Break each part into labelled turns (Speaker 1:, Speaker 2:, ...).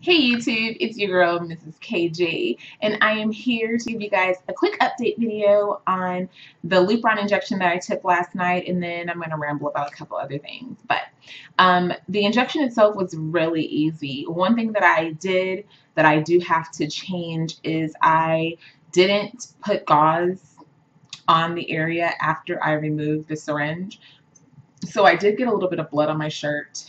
Speaker 1: Hey YouTube, it's your girl Mrs. KJ, and I am here to give you guys a quick update video on the Lupron injection that I took last night, and then I'm going to ramble about a couple other things. But the injection itself was really easy. One thing that I did that I do have to change is I didn't put gauze on the area after I removed the syringe. So I did get a little bit of blood on my shirt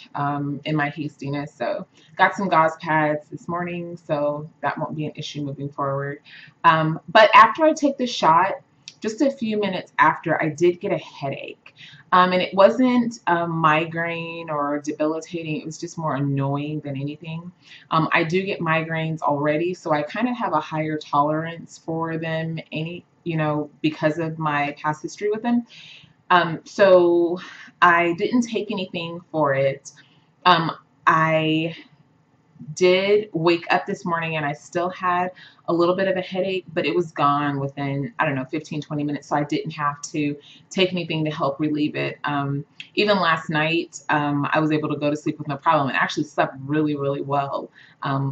Speaker 1: in my hastiness. So got some gauze pads this morning, so that won't be an issue moving forward. But after I take the shot, just a few minutes after, I did get a headache. And it wasn't a migraine or debilitating. It was just more annoying than anything. I do get migraines already, so I kind of have a higher tolerance for them because of my past history with them. So I didn't take anything for it. I did wake up this morning and I still had a little bit of a headache, but it was gone within, I don't know, 15-20 minutes, so I didn't have to take anything to help relieve it. Even last night, I was able to go to sleep with no problem and actually slept really, really well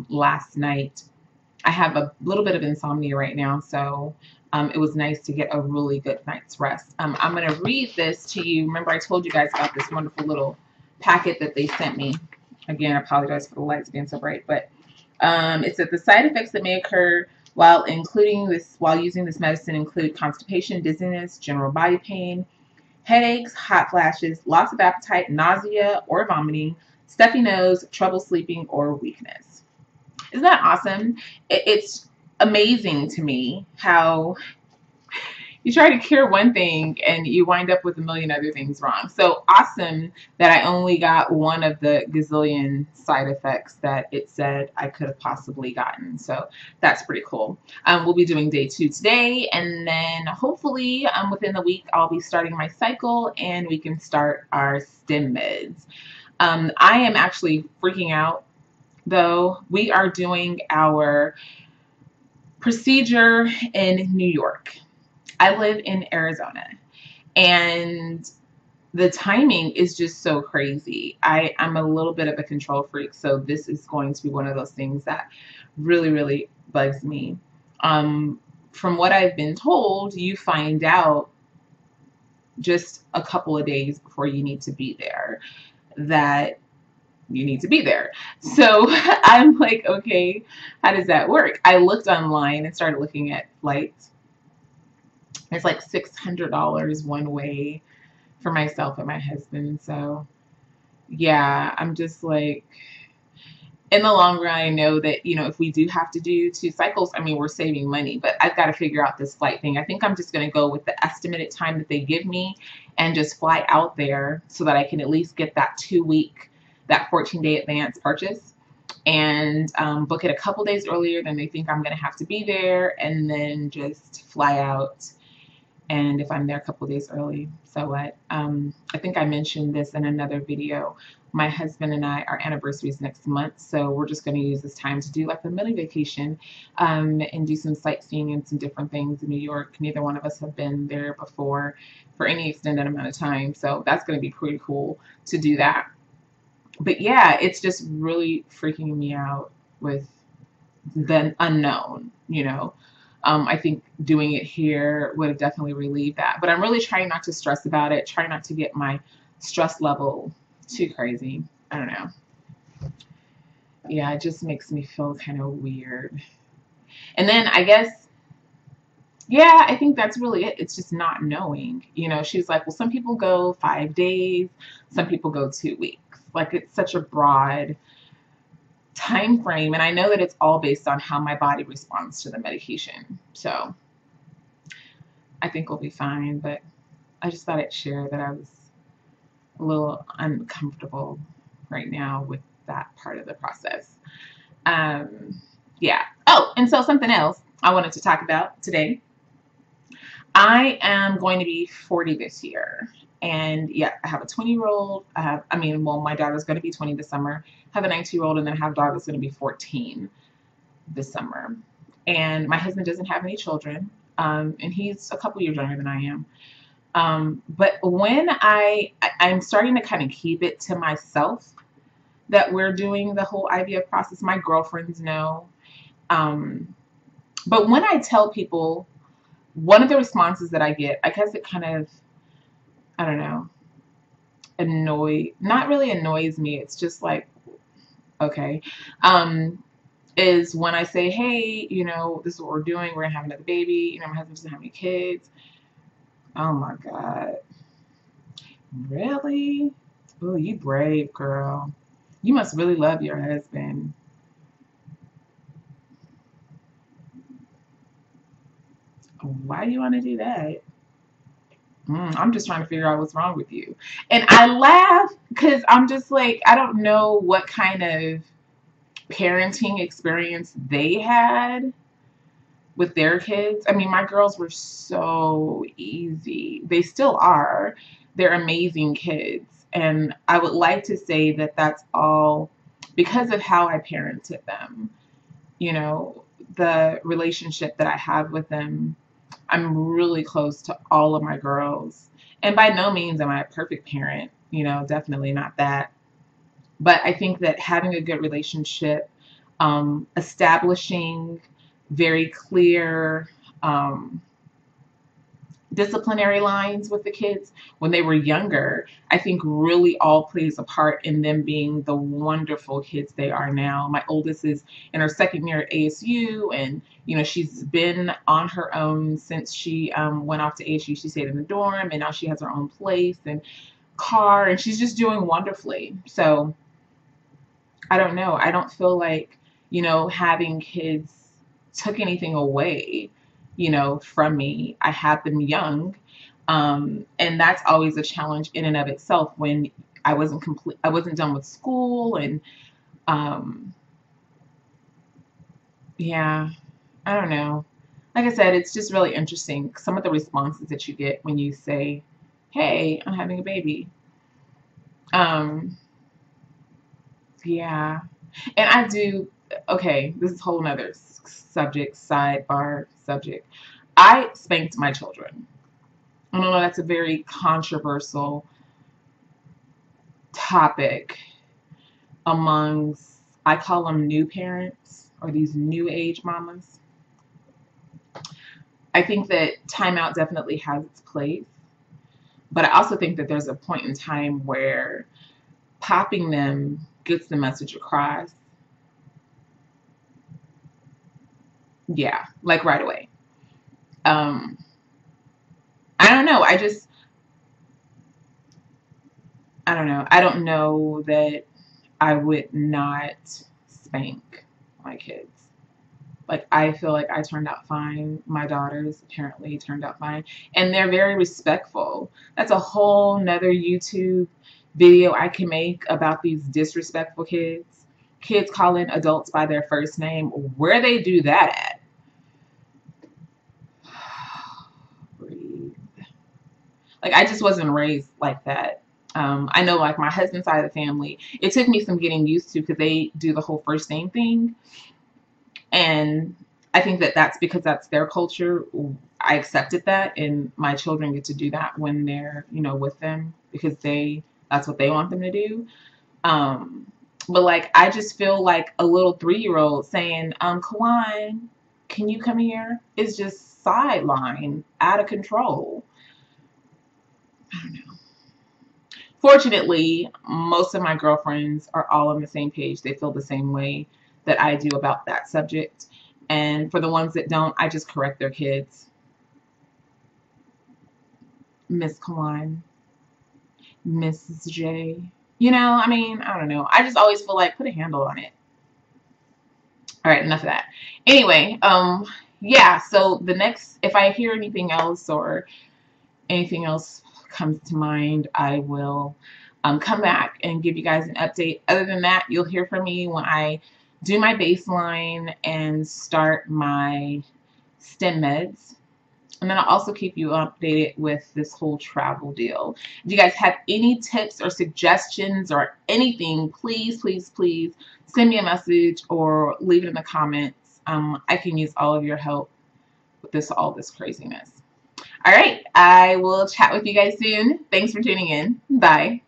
Speaker 1: last night. I have a little bit of insomnia right now, so it was nice to get a really good night's rest. I'm going to read this to you. Remember, I told you guys about this wonderful little packet that they sent me. Again, I apologize for the lights being so bright, but it said the side effects that may occur while using this medicine include constipation, dizziness, general body pain, headaches, hot flashes, loss of appetite, nausea or vomiting, stuffy nose, trouble sleeping, or weakness. Isn't that awesome? It's amazing to me how you try to cure one thing and you wind up with a million other things wrong. So awesome that I only got one of the gazillion side effects that it said I could have possibly gotten. So that's pretty cool. We'll be doing day 2 today, and then hopefully within the week I'll be starting my cycle and we can start our stim meds. I am actually freaking out though. We are doing our procedure in New York. I live in Arizona, and the timing is just so crazy. I'm a little bit of a control freak, so this is going to be one of those things that really, really bugs me. From what I've been told, you find out just a couple of days before you need to be there that you need to be there. So I'm like, okay, how does that work? I looked online and started looking at flights. It's like $600 one way for myself and my husband. So yeah, I'm just like, in the long run, I know that, if we do have to do 2 cycles, I mean, we're saving money, but I've got to figure out this flight thing. I think I'm just going to go with the estimated time that they give me and just fly out there so that I can at least get that 14-day advance purchase and book it a couple days earlier than they think I'm going to have to be there, and then just fly out. And if I'm there a couple days early, so what? I think I mentioned this in another video. My husband and I, our anniversary is next month, so we're just going to use this time to do like a mini vacation and do some sightseeing and some different things in New York. Neither one of us have been there before for any extended amount of time, so that's going to be pretty cool to do that. But yeah, it's just really freaking me out with the unknown, I think doing it here would have definitely relieved that. But I'm really trying not to stress about it, trying not to get my stress level too crazy. I don't know. Yeah, it just makes me feel kind of weird. And then I guess, yeah, I think that's really it. It's just not knowing. She's like, well, some people go 5 days, some people go 2 weeks. Like, it's such a broad time frame, and I know that it's all based on how my body responds to the medication. So I think we'll be fine, but I just thought I'd share that I was a little uncomfortable right now with that part of the process. Yeah. Oh, and so something else I wanted to talk about today. I am going to be 40 this year. And yeah, I have a 20-year-old. My daughter's going to be 20 this summer. I have a 19-year-old, and then I have a daughter that's going to be 14 this summer. And my husband doesn't have any children, and he's a couple years younger than I am. But when I'm starting to kind of keep it to myself that we're doing the whole IVF process. My girlfriends know. But when I tell people, one of the responses that I get, I guess it kind of, I don't know, not really annoys me. It's just like, okay. Is when I say, hey, you know, this is what we're doing. We're gonna have another baby. You know, my husband doesn't have any kids. Oh my God. Really? Oh, you brave, girl. You must really love your husband. Why do you want to do that? I'm just trying to figure out what's wrong with you. And I laugh because I'm just like, I don't know what kind of parenting experience they had with their kids. I mean, my girls were so easy. They still are. They're amazing kids. And I would like to say that that's all because of how I parented them. You know, the relationship that I have with them, I'm really close to all of my girls. And by no means am I a perfect parent, you know, definitely not that. But I think that having a good relationship, establishing very clear disciplinary lines with the kids when they were younger, I think really all plays a part in them being the wonderful kids they are now. My oldest is in her second year at ASU, and you know, she's been on her own since she went off to ASU. She stayed in the dorm, and now she has her own place and car, and she's just doing wonderfully. So I don't know. I don't feel like, you know, having kids took anything away, you know, from me. I had them young. And that's always a challenge in and of itself when I wasn't done with school. And yeah, I don't know. Like I said, it's just really interesting. Some of the responses that you get when you say, hey, I'm having a baby. Yeah. And I do, okay, this is a whole nother subject, sidebar subject. I spanked my children. I know that's a very controversial topic amongst, I call them new parents or these new age mamas. I think that timeout definitely has its place, but I also think that there's a point in time where popping them gets the message across. Yeah, like right away. I don't know. I don't know. I don't know that I would not spank my kids. Like, I feel like I turned out fine. My daughters apparently turned out fine. And they're very respectful. That's a whole nother YouTube video I can make about these disrespectful kids. Kids calling adults by their first name. Where they do that at? Breathe. Like, I just wasn't raised like that. I know, like, my husband's side of the family, it took me some getting used to because they do the whole first name thing. And I think that that's because that's their culture. I accepted that, and my children get to do that when they're, you know, with them because that's what they want them to do. But like, I just feel like a little 3-year-old saying, Kawan, can you come here? Is just sideline, out of control. I don't know. Fortunately, most of my girlfriends are all on the same page. They feel the same way that I do about that subject. And for the ones that don't, I just correct their kids. Miss Kawan, Mrs. J. You know, I mean, I don't know. I just always feel like put a handle on it. All right, enough of that. Anyway, yeah, so the next, if I hear anything else or anything else comes to mind, I will come back and give you guys an update. Other than that, you'll hear from me when I do my baseline and start my stem meds. And then I'll also keep you updated with this whole travel deal. If you guys have any tips or suggestions or anything, please, please, please send me a message or leave it in the comments. I can use all of your help with all this craziness. All right, I will chat with you guys soon. Thanks for tuning in. Bye.